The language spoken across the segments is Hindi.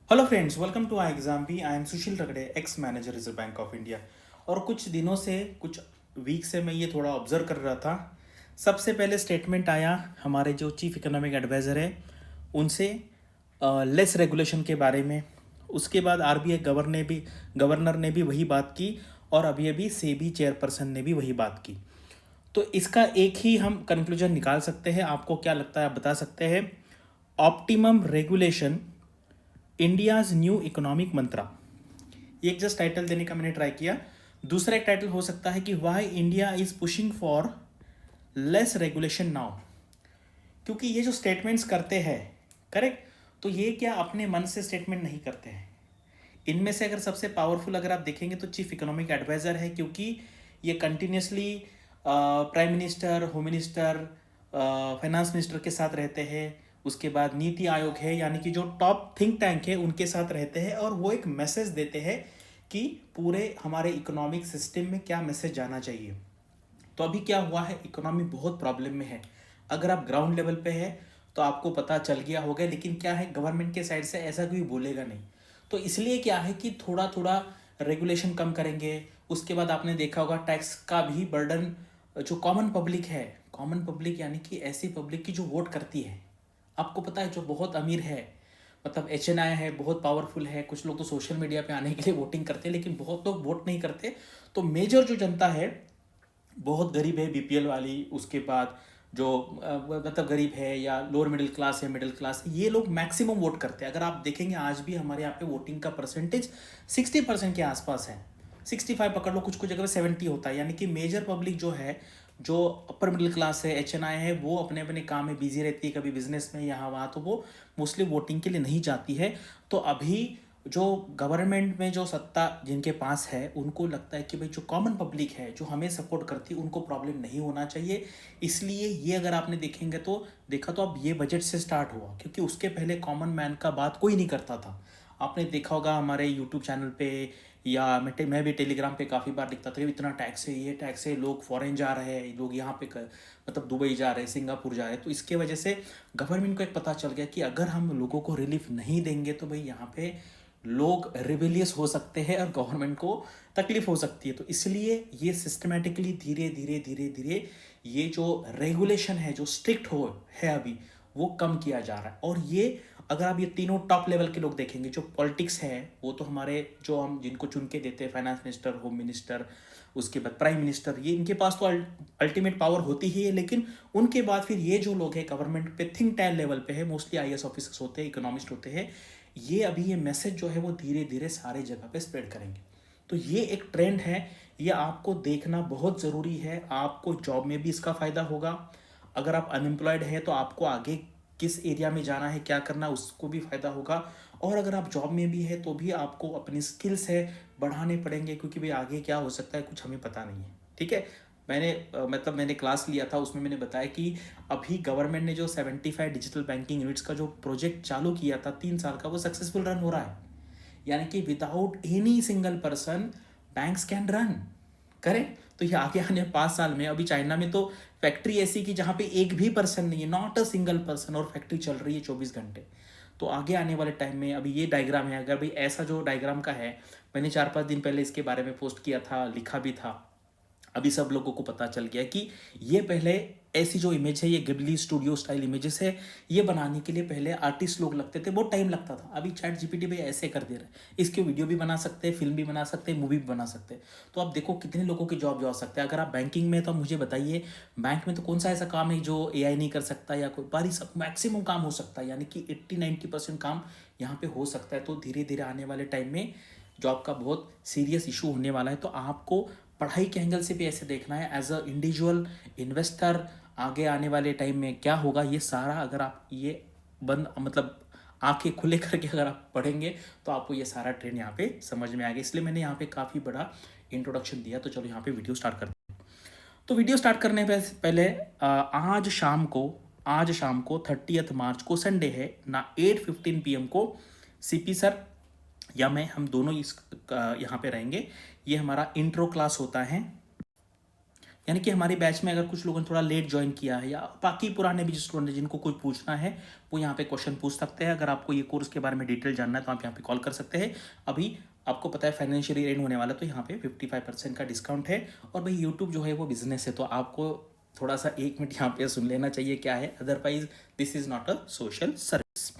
Hello friends, welcome to I exam B. I am Sushil Ragade, ex manager Reserve Bank of India. और कुछ दिनों से, कुछ वीक से मैं ये थोड़ा ऑब्जर्व कर रहा था। सबसे पहले स्टेटमेंट आया हमारे जो चीफ इकोनॉमिक एडवाइज़र है उनसे लेस रेगुलेशन के बारे में। उसके बाद आरबीआई गवर्नर ने भी वही बात की, और अभी अभी सेबी चेयरपर्सन ने भी वही बात की। तो इसका एक ही हम कंक्लूजन निकाल सकते हैं। आपको क्या लगता है, आप बता सकते हैं? Optimum regulation, India's new economic mantra. ये एक जस्ट टाइटल देने का मैंने ट्राई किया। दूसरा एक टाइटल हो सकता है कि why India is pushing for less regulation now. क्योंकि ये जो स्टेटमेंट्स करते हैं, करेक्ट, तो ये क्या अपने मन से स्टेटमेंट नहीं करते हैं। इनमें से अगर सबसे पावरफुल अगर आप देखेंगे तो चीफ इकोनॉमिक एडवाइजर है, क्योंकि ये continuously prime minister, home minister, finance minister के साथ रहते हैं। उसके बाद नीति आयोग है, यानी कि जो टॉप थिंक टैंक है उनके साथ रहते हैं, और वो एक मैसेज देते हैं कि पूरे हमारे इकोनॉमिक सिस्टम में क्या मैसेज जाना चाहिए। तो अभी क्या हुआ है, इकोनॉमी बहुत प्रॉब्लम में है। अगर आप ग्राउंड लेवल पे है तो आपको पता चल गया होगा, लेकिन क्या है, गवर्नमेंट के साइड से ऐसा कोई बोलेगा नहीं। तो इसलिए क्या है कि थोड़ा थोड़ा रेगुलेशन कम करेंगे। उसके बाद आपने देखा होगा टैक्स का भी बर्डन जो कॉमन पब्लिक है, कॉमन पब्लिक यानी कि ऐसी पब्लिक की जो वोट करती है, आपको पता है, जो बहुत अमीर है, मतलब HNI है, बहुत पावरफुल है। कुछ लोग तो सोशल मीडिया पे आने के लिए वोटिंग करते हैं, लेकिन बहुत लोग वोट नहीं करते। तो मेजर जो जनता है बहुत गरीब है, BPL वाली, उसके बाद जो मतलब गरीब है या लोअर मिडिल क्लास है, मिडिल क्लास है, ये लोग मैक्सिमम वोट करते हैं। अगर आप देखेंगे आज भी हमारे यहाँ पे वोटिंग का परसेंटेज 60% के आसपास है। 65 पकड़ लो, कुछ कुछ जगह पे 70 होता है। यानी कि मेजर पब्लिक जो है, जो अपर मिडिल क्लास है, HNI है, वो अपने अपने काम में बिजी रहती है, कभी बिजनेस में यहाँ वहाँ, तो वो मोस्टली वोटिंग के लिए नहीं जाती है। तो अभी जो गवर्नमेंट में जो सत्ता जिनके पास है, उनको लगता है कि भाई जो कॉमन पब्लिक है, जो हमें सपोर्ट करती है, उनको प्रॉब्लम नहीं होना चाहिए। इसलिए ये अगर आपने देखेंगे तो देखा तो अब ये बजट से स्टार्ट हुआ, क्योंकि उसके पहले कॉमन मैन का बात कोई नहीं करता था। आपने देखा होगा हमारे यूट्यूब चैनल पे, या मैं भी टेलीग्राम पे काफ़ी बार लिखता था, इतना टैक्स है, ये टैक्स है, लोग फॉरेन जा रहे हैं, लोग यहाँ पे मतलब दुबई जा रहे हैं, सिंगापुर जा रहे हैं। तो इसके वजह से गवर्नमेंट को एक पता चल गया कि अगर हम लोगों को रिलीफ नहीं देंगे तो भाई यहाँ पे लोग रिबेलियस हो सकते हैं और गवर्नमेंट को तकलीफ हो सकती है। तो इसलिए ये सिस्टमेटिकली धीरे धीरे धीरे धीरे ये जो रेगुलेशन है, जो स्ट्रिक्ट हो है अभी, वो कम किया जा रहा है। और ये अगर आप ये तीनों टॉप लेवल के लोग देखेंगे, जो पॉलिटिक्स है, वो तो हमारे जो हम जिनको चुन के देते हैं, फाइनेंस मिनिस्टर, होम मिनिस्टर, उसके बाद प्राइम मिनिस्टर, ये इनके पास तो अल्टीमेट पावर होती ही है। लेकिन उनके बाद फिर ये जो लोग हैं गवर्नमेंट पे थिंक टैंक लेवल पे है, मोस्टली IAS ऑफिसर्स होते हैं, इकोनॉमिस्ट होते हैं, ये अभी ये मैसेज जो है वो धीरे धीरे सारे जगह पे स्प्रेड करेंगे। तो ये एक ट्रेंड है, ये आपको देखना बहुत ज़रूरी है। आपको जॉब में भी इसका फ़ायदा होगा। अगर आप अनएम्प्लॉयड है तो आपको आगे किस एरिया में जाना है, क्या करना है, उसको भी फ़ायदा होगा। और अगर आप जॉब में भी है तो भी आपको अपनी स्किल्स है बढ़ाने पड़ेंगे, क्योंकि भाई आगे क्या हो सकता है कुछ हमें पता नहीं है। ठीक है, मतलब मैंने क्लास लिया था, उसमें मैंने बताया कि अभी गवर्नमेंट ने जो 75 डिजिटल बैंकिंग यूनिट्स का जो प्रोजेक्ट चालू किया था 3 साल का, वो सक्सेसफुल रन हो रहा है। यानी कि without any single person banks can run, correct. तो ये आगे आने 5 साल में, अभी चाइना में तो फैक्ट्री ऐसी की जहाँ पे एक भी पर्सन नहीं है, नॉट अ सिंगल पर्सन, और फैक्ट्री चल रही है 24 घंटे। तो आगे आने वाले टाइम में, अभी ये डायग्राम है, अगर भाई ऐसा जो डायग्राम का है, मैंने 4-5 दिन पहले इसके बारे में पोस्ट किया था, लिखा भी था। अभी सब लोगों को पता चल गया कि ये पहले ऐसी जो इमेज है, ये गिबली स्टूडियो स्टाइल इमेजेस है, ये बनाने के लिए पहले आर्टिस्ट लोग लगते थे, बहुत टाइम लगता था। अभी चैट GPT पे ऐसे कर दे रहे हैं, इसके वीडियो भी बना सकते हैं, फिल्म भी बना सकते हैं, मूवी भी बना सकते हैं। तो आप देखो कितने लोगों की जॉब जा सकते हैं। अगर आप बैंकिंग में, तो मुझे बताइए, बैंक में तो कौन सा ऐसा काम है जो AI नहीं कर सकता, या कोई बारी सब मैक्सिमम काम हो सकता है, यानी कि 80-90% काम यहाँ पे हो सकता है। तो धीरे धीरे आने वाले टाइम में जॉब का बहुत सीरियस इशू होने वाला है। तो आपको पढ़ाई के एंगल से भी ऐसे देखना है, एज अ इंडिविजुअल इन्वेस्टर आगे आने वाले टाइम में क्या होगा, ये सारा अगर आप ये बंद मतलब आंखें खुले करके अगर आप पढ़ेंगे तो आपको ये सारा ट्रेंड यहाँ पे समझ में आ गया। इसलिए मैंने यहाँ पे काफ़ी बड़ा इंट्रोडक्शन दिया। तो चलो यहाँ पे वीडियो स्टार्ट करते हैं। तो वीडियो स्टार्ट करने पे पहले आज शाम को 30 मार्च को संडे है ना, 8:15 PM को CP सर या मैं, हम दोनों इस यहाँ पे रहेंगे। ये हमारा इंट्रो क्लास होता है, यानी कि हमारे बैच में अगर कुछ लोगों ने थोड़ा लेट ज्वाइन किया है या बाकी पुराने भी स्टूडेंट जिनको कुछ पूछना है वो यहाँ पे क्वेश्चन पूछ सकते हैं। अगर आपको ये कोर्स के बारे में डिटेल जानना है तो आप यहाँ पे कॉल कर सकते हैं। अभी आपको पता है फाइनेंशियल ईयर एंड होने वाला, तो यहाँ पे 55% का डिस्काउंट है। और भाई यूट्यूब जो है वो बिजनेस है, तो आपको थोड़ा सा 1 मिनट यहाँ पे सुन लेना चाहिए क्या है, otherwise this is not a social service.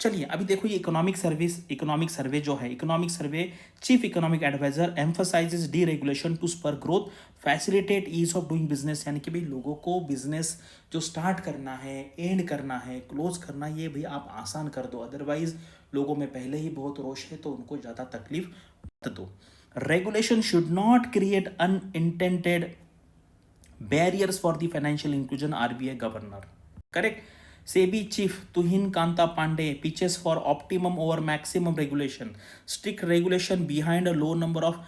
चलिए अभी देखो ये इकोनॉमिक सर्वे जो है, economic survey chief economic adviser emphasises deregulation to spur growth, facilitate ease of doing business. यानी कि भाई लोगों को बिजनेस जो स्टार्ट करना है, एंड करना है, क्लोज करना है, ये भाई आप आसान कर दो, अदरवाइज लोगों में पहले ही बहुत रोष है तो उनको ज़्यादा तकलीफ मत दो। Regulation should not create unintended barriers for the financial inclusion, RBI governor. Correct. SEBI chief Tuhin Kanta Pandey pitches for optimum over maximum regulation, strict regulation behind a low number of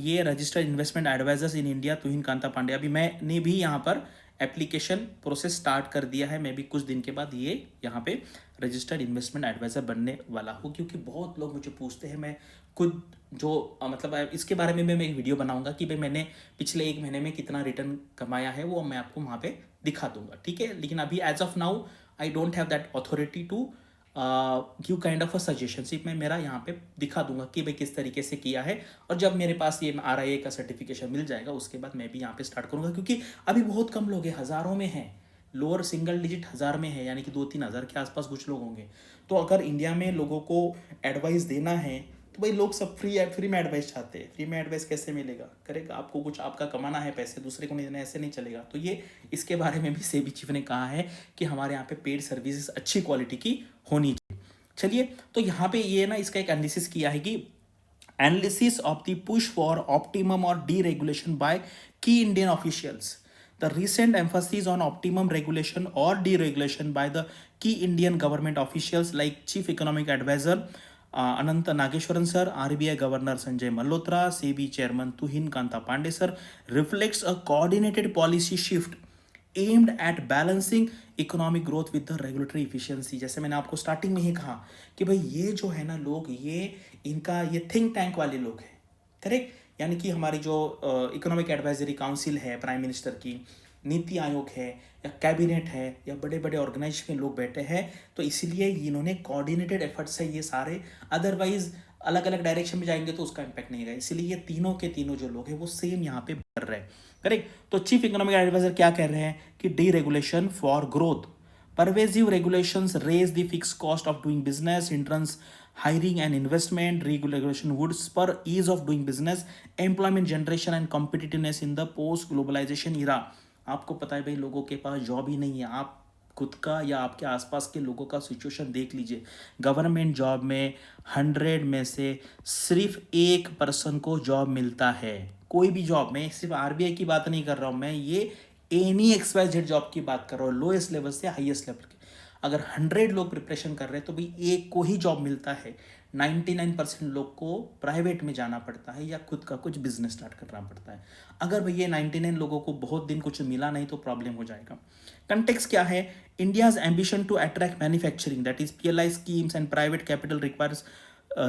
ये registered investment advisers in India. Tuhin Kanta Pandey, अभी मैंने भी यहाँ पर एप्लीकेशन प्रोसेस स्टार्ट कर दिया है। मैं भी कुछ दिन के बाद ये यहाँ पे रजिस्टर्ड इन्वेस्टमेंट एडवाइजर बनने वाला हूँ, क्योंकि बहुत लोग मुझे पूछते हैं। मैं खुद जो मतलब इसके बारे में मैं एक वीडियो बनाऊंगा कि भाई मैंने पिछले 1 महीने में कितना रिटर्न कमाया है, वो मैं आपको वहाँ पे दिखा दूंगा, ठीक है। लेकिन अभी as of now I don't have that authority to give kind of a suggestion. सिर्फ मैं मेरा यहाँ पे दिखा दूंगा कि भाई किस तरीके से किया है, और जब मेरे पास ये RIA का सर्टिफिकेशन मिल जाएगा उसके बाद मैं भी यहाँ पे स्टार्ट करूँगा, क्योंकि अभी बहुत कम लोग हैं, हज़ारों में हैं, लोअर सिंगल डिजिट 1000 में है, यानी कि 2-3 हज़ार के आसपास कुछ लोग होंगे। तो अगर इंडिया में लोगों को एडवाइस देना है तो भाई लोग सब फ्री में एडवाइस चाहते हैं। फ्री में एडवाइस कैसे मिलेगा, करेक्ट। आपको कुछ आपका कमाना है, पैसे दूसरे को नहीं देना, ऐसे नहीं चलेगा। तो ये इसके बारे में भी सेबी चीफ ने कहा है कि हमारे यहाँ पे पेड सर्विसेज अच्छी क्वालिटी की होनी चाहिए। चलिए तो यहाँ पे ये ना इसका एक एनालिसिस किया है कि analysis of the push for optimum और डीरेगुलेशन बाय की Indian officials, the recent emphasis on optimum regulation or deregulation by the key Indian government officials like Chief Economic Advisor Anant Nageshwaran sir, RBI Governor Sanjay Malhotra, SEBI Chairman Tuhin Kanta Pandey sir, reflects a coordinated policy shift aimed at balancing economic growth with the regulatory efficiency। जैसे मैंने आपको स्टार्टिंग में ही कहा कि भाई ये जो है ना लोग, ये इनका ये थिंक टैंक वाले लोग हैं, करेक्ट। यानी कि हमारी जो इकोनॉमिक एडवाइजरी काउंसिल है प्राइम मिनिस्टर की, नीति आयोग है, या कैबिनेट है, या बड़े बड़े ऑर्गेनाइजेशन में लोग बैठे हैं, तो इसीलिए इन्होंने कोऑर्डिनेटेड एफर्ट्स है ये सारे, अदरवाइज अलग अलग डायरेक्शन में जाएंगे तो उसका इम्पैक्ट नहीं आएगा। इसीलिए ये तीनों के तीनों जो लोग हैं वो सेम यहाँ पे कर रहे हैं, करेक्ट। तो चीफ इकोनॉमिक एडवाइजर क्या कह रहे हैं कि D regulation for growth, pervasive regulations raise the fixed cost of doing business, hindrance hiring and investment. Regulation would spur ease of doing business, employment generation and competitiveness in the post globalization era। आपको पता है भाई लोगों के पास जॉब ही नहीं है। आप खुद का या आपके आसपास के लोगों का सिचुएशन देख लीजिए। गवर्नमेंट जॉब में 100 में से सिर्फ 1 पर्सन को जॉब मिलता है। कोई भी जॉब में, सिर्फ RBI की बात नहीं कर रहा हूँ मैं, ये एनी XYZ जॉब की बात कर रहा हूँ, लोएस्ट लेवल से हाईएस्ट लेवल की। अगर 100 लोग प्रिपरेशन कर रहे हैं तो भाई एक को ही जॉब मिलता है। 99% लोग को प्राइवेट में जाना पड़ता है या खुद का कुछ बिजनेस स्टार्ट करना पड़ता है। अगर भैया 99 लोगों को बहुत दिन कुछ मिला नहीं तो प्रॉब्लम हो जाएगा। कंटेक्स्ट क्या है? India's ambition to attract manufacturing, that is PLI schemes and private capital requires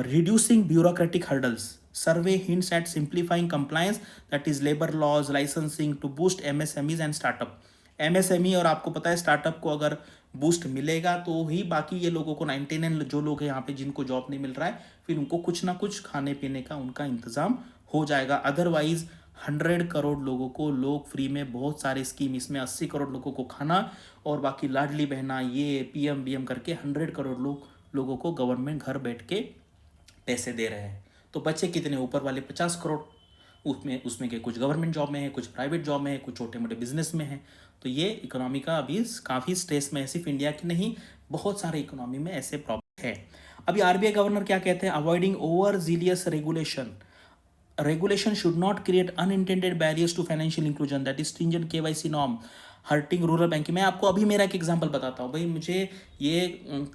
reducing bureaucratic hurdles. Survey hints at simplifying compliance, that is labor laws, licensing to boost MSMEs and startup। MSME और आपको पता है स्टार्टअप को अगर बूस्ट मिलेगा तो ही बाकी ये लोगों को 99 जो लोग हैं यहाँ पे जिनको जॉब नहीं मिल रहा है, फिर उनको कुछ ना कुछ खाने पीने का उनका इंतजाम हो जाएगा। अदरवाइज 100 करोड़ लोगों को लोग फ्री में बहुत सारे स्कीम, इसमें 80 करोड़ लोगों को खाना और बाकी लाडली बहना ये PM BM करके 100 करोड़ लोगों को गवर्नमेंट घर बैठ के पैसे दे रहे हैं। तो बच्चे कितने? ऊपर वाले 50 करोड़। उसमें के कुछ गवर्नमेंट जॉब में है, कुछ प्राइवेट जॉब में है, कुछ छोटे मोटे बिजनेस में है। तो ये इकोनॉमी का अभी काफ़ी स्ट्रेस में है, सिर्फ इंडिया की नहीं, बहुत सारे इकोनॉमी में ऐसे प्रॉब्लम है। अभी RBI गवर्नर क्या कहते हैं? Avoiding overzealous regulation should not create unintended barriers to financial inclusion, that is stringent KYC norm, hurting rural banking. मैं आपको अभी मेरा एक एग्जांपल बताता हूँ। भाई मुझे ये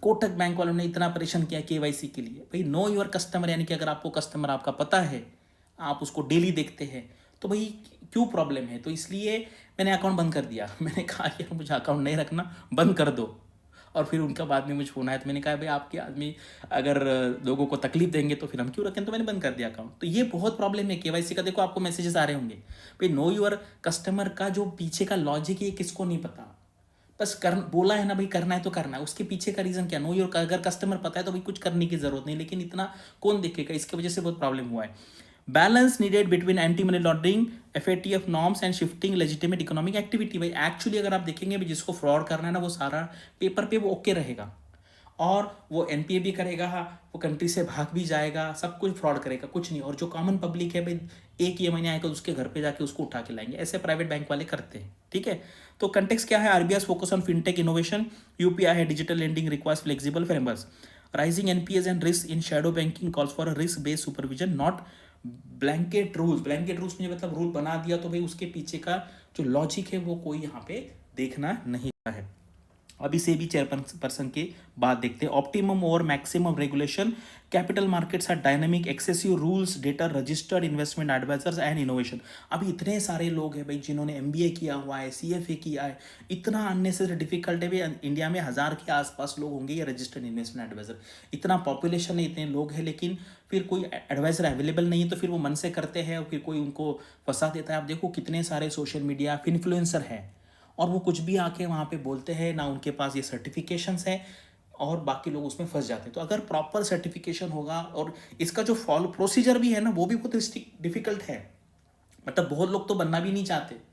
कोटक बैंक वालों ने इतना परेशान किया KYC के लिए। भाई नो योर कस्टमर, यानी कि अगर आपको कस्टमर आपका पता है, आप उसको डेली देखते हैं, तो भाई क्यों प्रॉब्लम है? तो इसलिए मैंने अकाउंट बंद कर दिया। मैंने कहा यार मुझे अकाउंट नहीं रखना, बंद कर दो। और फिर उनका बाद में मुझे फ़ोन आया, तो मैंने कहा भाई आपके आदमी अगर लोगों को तकलीफ देंगे तो फिर हम क्यों रखें, तो मैंने बंद कर दिया अकाउंट। तो ये बहुत प्रॉब्लम है केवाईसी का। देखो आपको मैसेजेस आ रहे होंगे भाई नो योर कस्टमर का जो पीछे का लॉजिक है ये किसको नहीं पता। बस कर बोला है ना भाई करना है तो करना है, उसके पीछे का रीज़न क्या, नो योर का अगर कस्टमर पता है तो भाई कुछ करने की जरूरत नहीं, लेकिन इतना कौन देखेगा, इसकी वजह से बहुत प्रॉब्लम हुआ है। Balance needed between anti money laundering, FATF norms and shifting legitimate economic activity. भाई एक्चुअली अगर आप देखेंगे भाई जिसको फ्रॉड करना है ना वो सारा पेपर पे वो ओके रहेगा, और वो एनपीए भी करेगा, वो कंट्री से भाग भी जाएगा, सब कुछ फ्रॉड करेगा, कुछ नहीं। और जो कॉमन पब्लिक है भाई एक ये महीने आएगा तो उसके घर पे जाके उसको उठा के लाएंगे, ऐसे प्राइवेट बैंक वाले करते हैं। ठीक है, तो कंटेक्स्ट क्या है, RBI focus on fintech innovation, UPI है digital lending requires flexible frameworks, rising NPS and risk in shadow banking calls for risk based supervision not blanket rules. Blanket rules मुझे मतलब रूल बना दिया तो भाई उसके पीछे का जो लॉजिक है वो कोई यहाँ पे देखना नहीं है। अभी से भी चेयरपर्सन की बात देखते हैं। ऑप्टिमम और maximum regulation, capital markets are dynamic, excessive rules, data registered investment advisers and innovation. अभी इतने सारे लोग हैं भाई जिन्होंने एमबीए किया हुआ है, सीएफए किया है, इतना अननेसेसरी डिफिकल्ट है भाई। इंडिया में 1000 के आसपास लोग होंगे ये रजिस्टर्ड इन्वेस्टमेंट एडवाइजर, इतना पॉपुलेशन है, इतने लोग हैं, लेकिन फिर कोई एडवाइजर अवेलेबल नहीं है, तो फिर वो मन से करते हैं और फिर कोई उनको फंसा देता है। आप देखो कितने सारे सोशल मीडिया इन्फ्लुएंसर हैं और वो कुछ भी आके वहाँ पे बोलते हैं ना, उनके पास ये सर्टिफिकेशंस है और बाकी लोग उसमें फंस जाते हैं। तो अगर प्रॉपर सर्टिफिकेशन होगा और इसका जो फॉलो प्रोसीजर भी है ना वो भी बहुत डिफिकल्ट है, मतलब बहुत लोग तो बनना भी नहीं चाहते।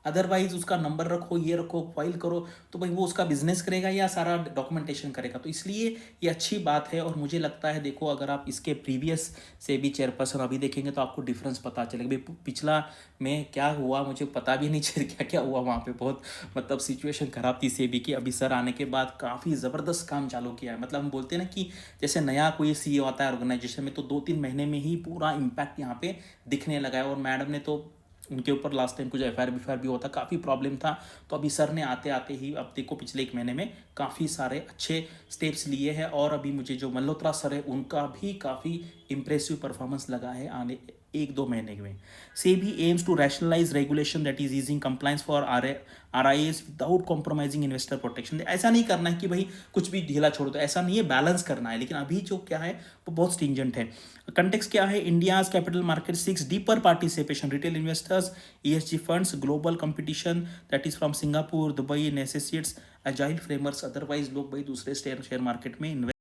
अदरवाइज उसका नंबर रखो, ये रखो, फाइल करो, तो भाई वो उसका बिजनेस करेगा या सारा डॉक्यूमेंटेशन करेगा। तो इसलिए ये अच्छी बात है और मुझे लगता है देखो अगर आप इसके प्रीवियस से भी चेयरपर्सन अभी देखेंगे तो आपको डिफरेंस पता चलेगा। भाई पिछला में क्या हुआ मुझे पता भी नहीं चल क्या क्या हुआ वहाँ पे, बहुत मतलब सिचुएशन खराब थी सेबी की। अभी सर आने के बाद काफ़ी ज़बरदस्त काम चालू किया है। मतलब हम बोलते हैं ना कि जैसे नया कोई सीईओ आता है ऑर्गेनाइजेशन में तो 2-3 महीने में ही पूरा इम्पैक्ट यहाँ पे दिखने लगा है। और मैडम ने तो उनके ऊपर लास्ट टाइम कुछ एफआईआर भी होता, काफ़ी प्रॉब्लम था। तो अभी सर ने आते आते ही अब देखो पिछले 1 महीने में काफ़ी सारे अच्छे स्टेप्स लिए हैं। और अभी मुझे जो मल्होत्रा सर है उनका भी काफ़ी इंप्रेसिव परफॉर्मेंस लगा है आने 1-2 महीने में। SEBI aims to rationalise regulation that is easing compliance for RIs without compromising investor protection. ऐसा नहीं करना है कि भाई कुछ भी ढीला छोड़ दो, ऐसा नहीं है, बैलेंस करना है। लेकिन अभी जो क्या है वो बहुत स्ट्रिंजेंट है। कंटेक्स्ट क्या है, India's capital market seeks deeper participation, retail investors, ESG funds, global competition that is from Singapore, Dubai, necessitates agile frameworks. Otherwise लोग भाई दूसरे शेयर मार्केट में इन्वेस्ट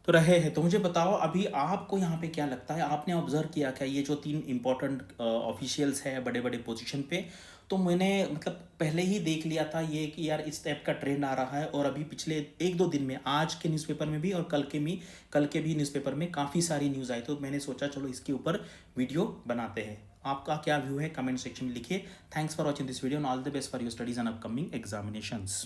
तो रहे हैं। तो मुझे बताओ अभी आपको यहाँ पे क्या लगता है, आपने ऑब्जर्व किया क्या ये जो 3 इंपॉर्टेंट ऑफिशियल्स हैं बड़े बड़े पोजीशन पे। तो मैंने मतलब पहले ही देख लिया था ये कि यार इस टाइप का ट्रेंड आ रहा है। और अभी पिछले 1-2 दिन में आज के न्यूज़पेपर में भी और कल के भी न्यूज़पेपर में काफ़ी सारी न्यूज़ आई। तो मैंने सोचा चलो इसके ऊपर वीडियो बनाते हैं। आपका क्या व्यू है कमेंट सेक्शन में लिखिए। Thanks for watching this video and all the best for your studies and upcoming examinations.